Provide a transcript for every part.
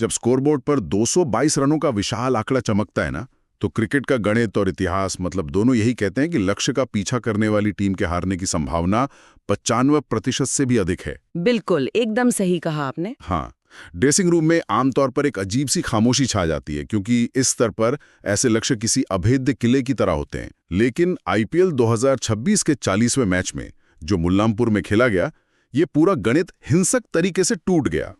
जब स्कोरबोर्ड पर 222 रनों का विशाल आंकड़ा चमकता है ना, तो क्रिकेट का गणित और इतिहास मतलब दोनों यही कहते हैं कि लक्ष्य का पीछा करने वाली टीम के हारने की संभावना 95% से भी अधिक है। बिल्कुल, एकदम सही कहा आपने। हाँ, ड्रेसिंग रूम में आमतौर पर एक अजीब सी खामोशी छा जाती है, क्योंकि इस स्तर पर ऐसे लक्ष्य किसी अभेद्य किले की तरह होते हैं। लेकिन आईपीएल 2026 के 40वें मैच में जो मुल्लानपुर में खेला गया, ये पूरा गणित हिंसक तरीके से टूट गया।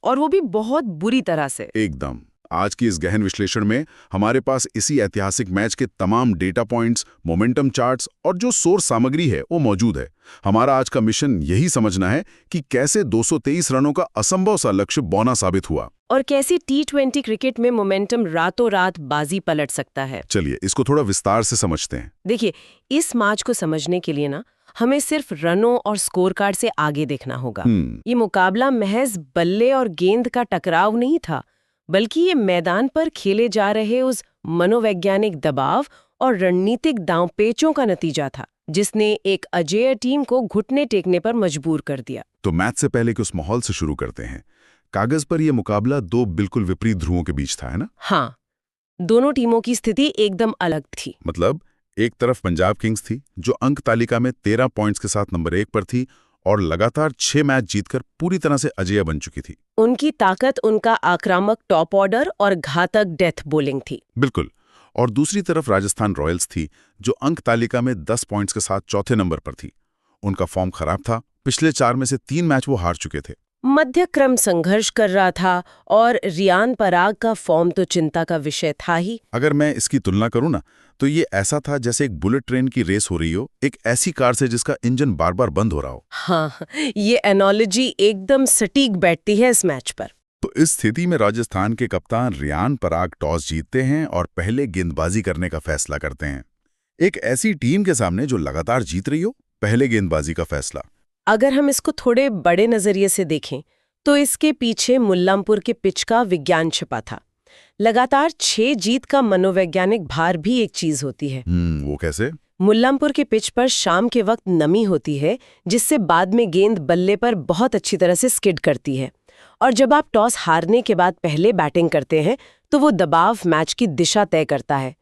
और वो भी बहुत बुरी तरह से। एकदम। आज की इस गहन विश्लेषण में हमारे पास इसी ऐतिहासिक मैच के तमाम डेटा पॉइंट्स, मोमेंटम चार्ट्स और जो सोर्स सामग्री है वो मौजूद है। हमारा आज का मिशन यही समझना है कि कैसे 223 रनों का असंभव सा लक्ष्य बौना साबित हुआ और कैसी T20 क्रिकेट में मोमेंटम रातों रात बाजी पलट सकता है। चलिए इसको थोड़ा विस्तार से समझते हैं। देखिए, इस मैच को समझने के लिए ना हमें सिर्फ रनों और स्कोर कार्ड से आगे देखना होगा। ये मुकाबला महज बल्ले और गेंद का टकराव नहीं था, बल्कि ये मैदान पर खेले जा रहे उस मनोवैज्ञानिक दबाव और रणनीतिक दांवपेचों का नतीजा था, जिसने एक अजेय टीम को घुटने टेकने पर मजबूर कर दिया। तो मैच से पहले के उस माहौल से शुरू करते हैं। कागज पर यह मुकाबला दो बिल्कुल विपरीत ध्रुवों के बीच था, है ना? हाँ, दोनों टीमों की स्थिति एकदम अलग थी। मतलब एक तरफ पंजाब किंग्स थी, जो अंक तालिका में 13 पॉइंट्स के साथ नंबर 1 पर थी और लगातार 6 मैच जीतकर पूरी तरह से अजेय बन चुकी थी। उनकी ताकत उनका आक्रामक टॉप ऑर्डर और घातक डेथ बॉलिंग थी। बिल्कुल। और दूसरी तरफ राजस्थान रॉयल्स थी, जो अंक तालिका में 10 पॉइंट्स के साथ चौथे नंबर पर थी। उनका फॉर्म खराब था, पिछले 4 में से 3 मैच वो हार चुके थे। मध्य क्रम संघर्ष कर रहा था और रियान पराग का फॉर्म तो चिंता का विषय था ही। अगर मैं इसकी तुलना करूं ना, तो ये ऐसा था जैसे एक बुलेट ट्रेन की रेस हो रही हो एक ऐसी कार से जिसका इंजन बार बार बंद हो रहा हो। हाँ, ये एनालॉजी एकदम सटीक बैठती है इस मैच पर। तो इस स्थिति में राजस्थान के कप्तान रियान पराग टॉस जीतते हैं और पहले गेंदबाजी करने का फैसला करते हैं। एक ऐसी टीम के सामने जो लगातार जीत रही हो, पहले गेंदबाजी का फैसला। अगर हम इसको थोड़े बड़े नजरिए से देखें तो इसके पीछे मुल्लानपुर के पिच का विज्ञान छिपा था। लगातार 6 जीत का मनोवैज्ञानिक भार भी एक चीज होती है। वो कैसे? मुल्लानपुर के पिच पर शाम के वक्त नमी होती है, जिससे बाद में गेंद बल्ले पर बहुत अच्छी तरह से स्किड करती है। और जब आप टॉस हारने के बाद पहले बैटिंग करते हैं तो वो दबाव मैच की दिशा तय करता है।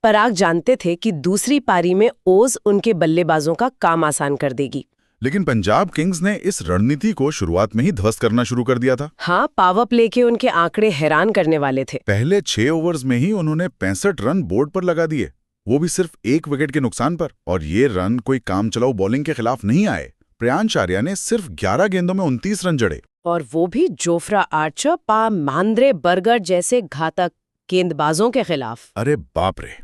पराग जानते थे कि दूसरी पारी में ओज उनके बल्लेबाजों का काम आसान कर देगी। लेकिन पंजाब किंग्स ने इस रणनीति को शुरुआत में ही ध्वस्त करना शुरू कर दिया था। हाँ, पावर प्ले के उनके आंकड़े हैरान करने वाले थे। पहले 6 ओवर्स में ही उन्होंने 65 रन बोर्ड पर लगा दिए, वो भी सिर्फ 1 विकेट के नुकसान पर। और ये रन कोई काम चलाऊ बॉलिंग के खिलाफ नहीं आए। प्रियांश आर्या ने सिर्फ 11 गेंदों में 29 रन जड़े, और वो भी जोफ्रा आर्चर, मांद्रे बर्गर जैसे घातक गेंदबाजों के खिलाफ। अरे बाप रे।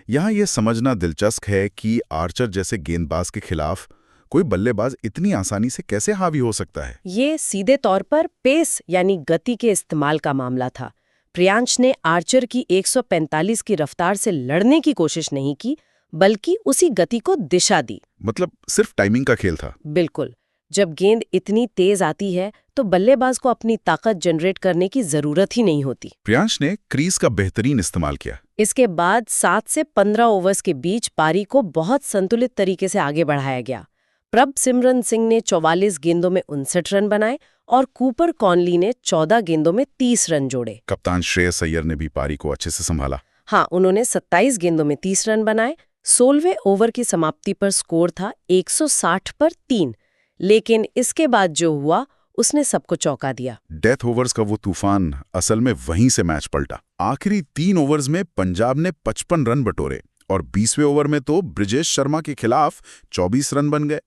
यहाँ ये समझना दिलचस्प है कि आर्चर जैसे गेंदबाज के खिलाफ कोई बल्लेबाज इतनी आसानी से कैसे हावी हो सकता है। ये सीधे तौर पर पेस यानी गति के इस्तेमाल का मामला था। प्रियांश ने आर्चर की 145 की रफ्तार से लड़ने की कोशिश नहीं की, बल्कि उसी गति को दिशा दी। मतलब सिर्फ टाइमिंग का खेल था। बिल्कुल। जब गेंद इतनी तेज आती है तो बल्लेबाज को अपनी ताकत जनरेट करने की जरूरत ही नहीं होती। प्रियांश ने क्रीज का बेहतरीन इस्तेमाल किया। इसके बाद 7 से 15 ओवर्स के बीच पारी को बहुत संतुलित तरीके से आगे बढ़ाया गया। प्रभ सिमरन सिंह ने 44 गेंदों में 59 रन बनाए और कूपर कॉनली ने 14 गेंदों में 30 रन जोड़े। कप्तान श्रेयस अय्यर ने भी पारी को अच्छे से संभाला। हाँ, उन्होंने 27 गेंदों में 30 रन बनाए। 16वें ओवर की समाप्ति पर स्कोर था 160 पर 3। लेकिन इसके बाद जो हुआ उसने सबको चौंका दिया। डेथ ओवर्स का वो तूफान असल में वहीं से मैच पलटा। आखिरी 3 ओवर्स में पंजाब ने 55 रन बटोरे और 20वें ओवर में तो ब्रिजेश शर्मा के खिलाफ 24 रन बन गए।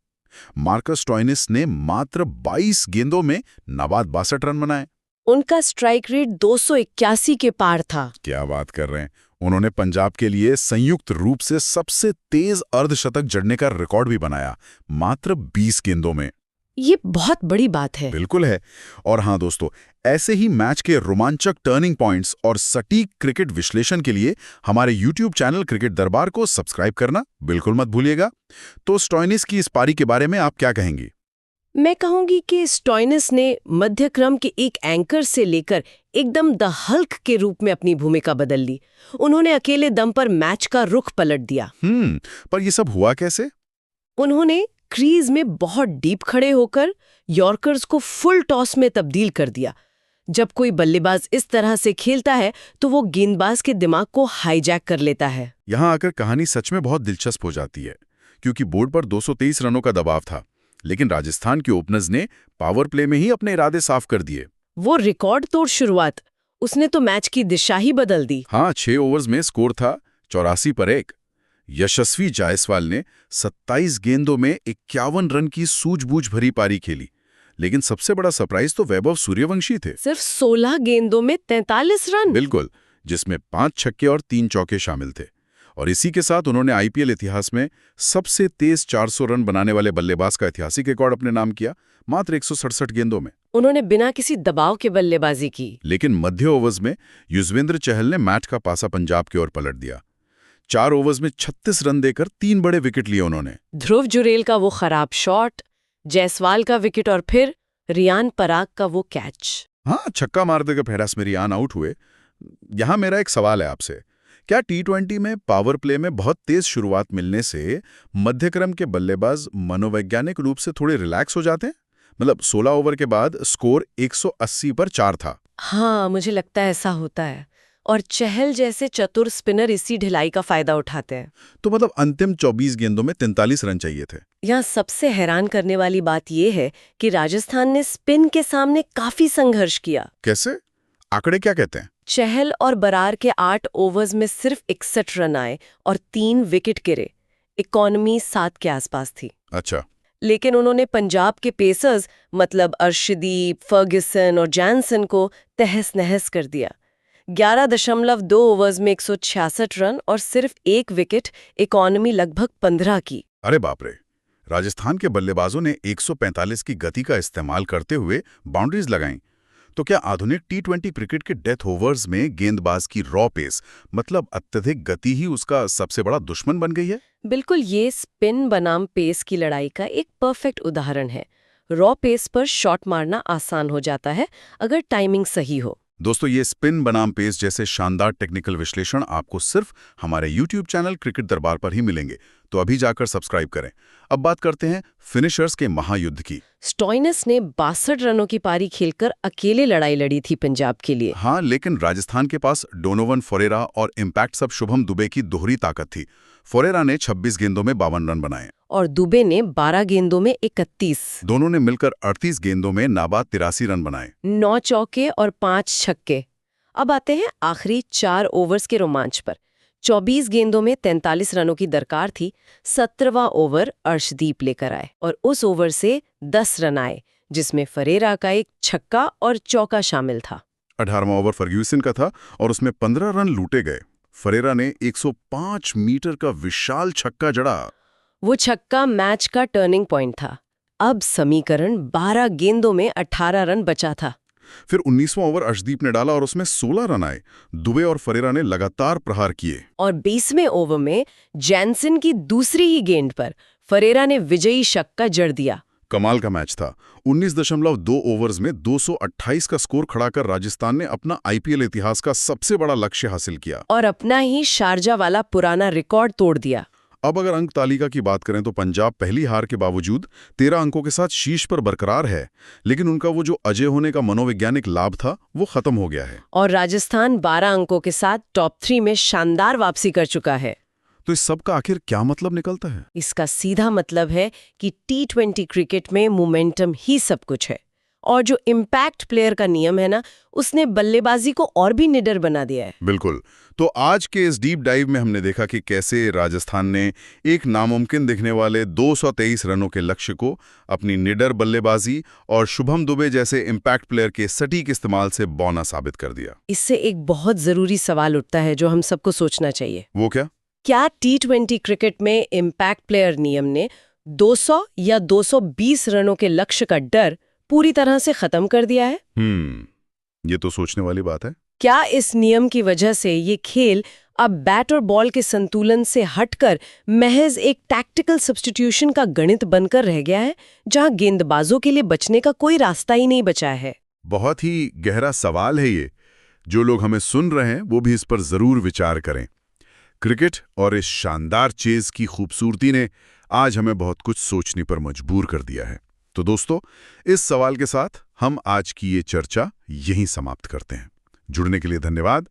मार्कस स्टोइनिस ने मात्र 22 गेंदों में नवाद 62 रन बनाए। उनका स्ट्राइक रेट 281 के पार था। क्या बात कर रहे हैं। उन्होंने पंजाब के लिए संयुक्त रूप से सबसे तेज अर्धशतक जड़ने का रिकॉर्ड भी बनाया, मात्र 20 गेंदों में। ये बहुत बड़ी बात है। बिल्कुल है। और हाँ दोस्तों, ऐसे ही मैच के रोमांचक टर्निंग पॉइंट्स और सटीक क्रिकेट विश्लेषण के लिए हमारे YouTube चैनल क्रिकेट दरबार को सब्सक्राइब करना बिल्कुल मत भूलिएगा। तो स्टोइनिस की इस पारी के बारे में आप क्या कहेंगी? मैं कहूंगी कि स्टोइनिस ने मध्यक्रम के एक एंकर से लेकर एकदम द हल्क के रूप में अपनी भूमिका बदल ली। उन्होंने अकेले दम पर मैच का रुख पलट दिया। पर ये सब हुआ कैसे? उन्होंने क्रीज में बहुत डीप खड़े होकर यॉर्कर्स को फुल टॉस में तब्दील कर दिया, जब कोई बल्लेबाज इस तरह से खेलता है तो वो गेंदबाज के दिमाग को हाईजैक कर लेता है। यहाँ आकर कहानी सच में बहुत दिलचस्प हो जाती है, क्योंकि बोर्ड पर 223 रनों का दबाव था, लेकिन राजस्थान के ओपनर्स ने पावर प्ले में ही अपने इरादे साफ कर दिए। वो रिकॉर्ड तोड़ शुरुआत, उसने तो मैच की दिशा ही बदल दी। हाँ, 6 ओवर्स में स्कोर था 84 पर 1। यशस्वी जायसवाल ने 27 गेंदों में 51 रन की सूझबूझ भरी पारी खेली, लेकिन सबसे बड़ा सरप्राइज तो वैभव सूर्यवंशी थे। सिर्फ 16 गेंदों में 43 रन। बिल्कुल, जिसमें 5 छक्के और 3 चौके शामिल थे। और इसी के साथ उन्होंने आईपीएल इतिहास में सबसे तेज 400 रन बनाने वाले बल्लेबाज का ऐतिहासिक रिकॉर्ड अपने नाम किया, मात्र 167 गेंदों में। उन्होंने बिना किसी दबाव के बल्लेबाजी की। लेकिन मध्य ओवर्स में युजवेंद्र चहल ने मैच का पासा पंजाब की ओर पलट दिया। 4 ओवर्स में 36 रन देकर 3 बड़े विकेट लिए उन्होंने। ध्रुव जुरेल का वो खराब शॉट, जायसवाल का विकेट और फिर रियान पराग का वो कैच। हाँ, छक्का मार देकर फेरास में रियान आउट हुए। यहाँ मेरा एक सवाल है आपसे, क्या टी20 में पावर प्ले में बहुत तेज शुरुआत मिलने से मध्यक्रम के बल्लेबाज मनोवैज्ञानिक रूप से थोड़े रिलैक्स हो जाते हैं? मतलब 16 ओवर के बाद स्कोर 180 पर 4 था। हाँ, मुझे लगता है ऐसा होता है। और चहल जैसे चतुर स्पिनर इसी ढिलाई का फायदा उठाते हैं। तो मतलब अंतिम 24 गेंदों में 43 रन चाहिए थे। यहाँ सबसे हैरान करने वाली बात यह है कि राजस्थान ने स्पिन के सामने काफी संघर्ष किया। कैसे? आंकड़े क्या कहते हैं? चहल और बरार के 8 ओवर्स में सिर्फ 61 रन आए और 3 विकेट गिरे। इकॉनमी 7 के आसपास थी। अच्छा। लेकिन उन्होंने पंजाब के पेसर्स मतलब अर्शदीप, फर्ग्यूसन और जॉनसन को तहस नहस कर दिया। 11.2 ओवर्स में 166 रन और सिर्फ 1 विकेट, इकॉनमी लगभग 15 की। अरे बाप रे! राजस्थान के बल्लेबाजों ने 145 की गति का इस्तेमाल करते हुए बाउंड्रीज लगाईं। तो क्या आधुनिक टी20 क्रिकेट के डेथ ओवर्स में गेंदबाज की रॉ पेस, मतलब अत्यधिक गति ही उसका सबसे बड़ा दुश्मन बन गई है? बिल्कुल, ये स्पिन बनाम पेस की लड़ाई का एक परफेक्ट उदाहरण है। रॉ पेस पर शॉट मारना आसान हो जाता है अगर टाइमिंग सही हो। दोस्तों, ये स्पिन बनाम पेस जैसे शानदार टेक्निकल विश्लेषण आपको सिर्फ हमारे YouTube चैनल क्रिकेट दरबार पर ही मिलेंगे, तो अभी जाकर सब्सक्राइब करें। अब बात करते हैं फिनिशर्स के महायुद्ध की। स्टॉइनस ने 62 रनों की पारी खेलकर अकेले लड़ाई लड़ी थी पंजाब के लिए। हाँ, लेकिन राजस्थान के पास डोनोवन फोरेरा और इम्पैक्ट सब शुभम दुबे की दोहरी ताकत थी। फोरेरा ने 26 गेंदों में 52 रन बनाए और दुबे ने 12 गेंदों में 31। दोनों ने मिलकर 38 गेंदों में नाबाद 83 रन बनाए। 9 चौके और 5 छक्के। अब आते हैं आखिरी 4 ओवर्स के रोमांच पर। 24 गेंदों में 43 रनों की दरकार थी। 17वां ओवर अर्शदीप लेकर आए और उस ओवर से 10 रन आए, जिसमें फरेरा का एक छक्का और चौका शामिल था। 18वां ओवर फर्ग्यूसन का था और उसमें 15 रन लूटे गए। फरेरा ने 105 मीटर का विशाल छक्का जड़ा। वो छक्का मैच का टर्निंग पॉइंट था। अब समीकरण 12 गेंदों में 18 रन बचा था। फिर 19वां ओवर अर्शदीप ने डाला और उसमें 16 रन आए। दुबे और फरेरा ने लगातार प्रहार किए और 20वें ओवर में जॉनसन की दूसरी ही गेंद पर फरेरा ने विजयी छक्का जड़ दिया। कमाल का मैच था। 19.2 ओवर्स में 228 का स्कोर खड़ा कर राजस्थान ने अपना आईपीएल इतिहास का सबसे बड़ा लक्ष्य हासिल किया और अपना ही शारजा वाला पुराना रिकॉर्ड तोड़ दिया। अब अगर अंक तालिका की बात करें तो पंजाब पहली हार के बावजूद 13 अंकों के साथ शीर्ष पर बरकरार है, लेकिन उनका वो जो अजय होने का मनोवैज्ञानिक लाभ था वो खत्म हो गया है। और राजस्थान 12 अंकों के साथ टॉप 3 में शानदार वापसी कर चुका है। तो इस सब का आखिर क्या मतलब निकलता है? इसका सीधा मतलब है कि टी20 क्रिकेट में मोमेंटम ही सब कुछ है। और जो इम्पैक्ट प्लेयर का नियम है ना, उसने बल्लेबाजी को और भी निडर बना दिया है। बिल्कुल। तो आज के इस डीप डाइव में हमने देखा कि कैसे राजस्थान ने एक नामुमकिन दिखने वाले 223 रनों के लक्ष्य को अपनी निडर बल्लेबाजी और शुभम दुबे जैसे इम्पैक्ट प्लेयर के सटीक इस्तेमाल से बौना साबित कर दिया। इससे एक बहुत जरूरी सवाल उठता है जो हम सबको सोचना चाहिए। वो क्या टी20 क्रिकेट में इम्पैक्ट प्लेयर नियम ने 200 या 220 रनों के लक्ष्य का डर पूरी तरह से खत्म कर दिया है? ये तो सोचने वाली बात है। क्या इस नियम की वजह से ये खेल अब बैट और बॉल के संतुलन से हटकर महज एक टैक्टिकल सब्स्टिट्यूशन का गणित बनकर रह गया है, जहां गेंदबाजों के लिए बचने का कोई रास्ता ही नहीं बचा है? बहुत ही गहरा सवाल है ये। जो लोग हमें सुन रहे हैं वो भी इस पर जरूर विचार करें। क्रिकेट और इस शानदार चेज की खूबसूरती ने आज हमें बहुत कुछ सोचने पर मजबूर कर दिया है। तो दोस्तों, इस सवाल के साथ हम आज की ये चर्चा यहीं समाप्त करते हैं। जुड़ने के लिए धन्यवाद।